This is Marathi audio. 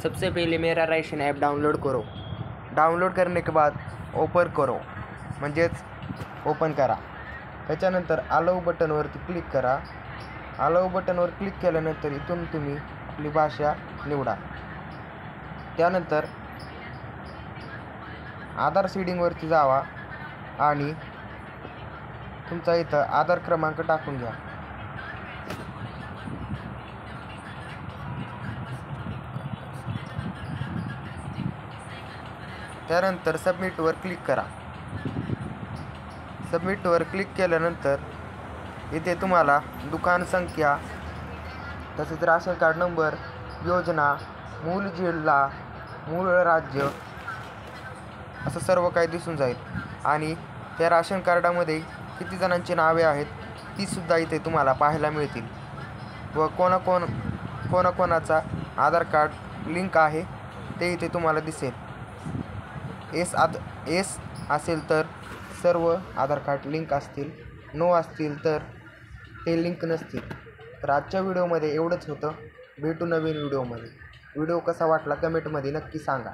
सबसे पहले मेरा राशन ऐप डाउनलोड करो। डाउनलोड करने के बाद ओपन करो म्हणजेच ओपन करा। त्याच्यानंतर अलाउ बटनवरती क्लिक करा। अलाउ बटनवर क्लिक केल्यानंतर इथून तुम्ही आपली भाषा निवडा। त्यानंतर आधार सीडिंगवरती जावा आणि तुमचा इथं आधार क्रमांक टाकून घ्या। त्यानंतर सबमिटवर क्लिक करा। सबमिटवर क्लिक केल्यानंतर इथे तुम्हाला दुकान संख्या तसेच राशन कार्ड नंबर, योजना, मूळ जिल्हा, मूळ राज्य असं सर्व काही दिसून जाईल आणि त्या राशन कार्डामध्ये किती जणांची नावे आहेत ती सुद्धा इथे तुम्हाला पाहायला मिळतील व कोणाकोणाचा आधार कार्ड लिंक आहे ते इथे तुम्हाला दिसेल। एस असेल तर सर्व आधार कार्ड लिंक असतील, नो असतील तर ते लिंक नसतील। तर आजच्या व्हिडिओमध्ये एवढंच होतं। भेटू नवीन व्हिडिओमध्ये। व्हिडिओ कसा वाटला कमेंटमध्ये नक्की सांगा।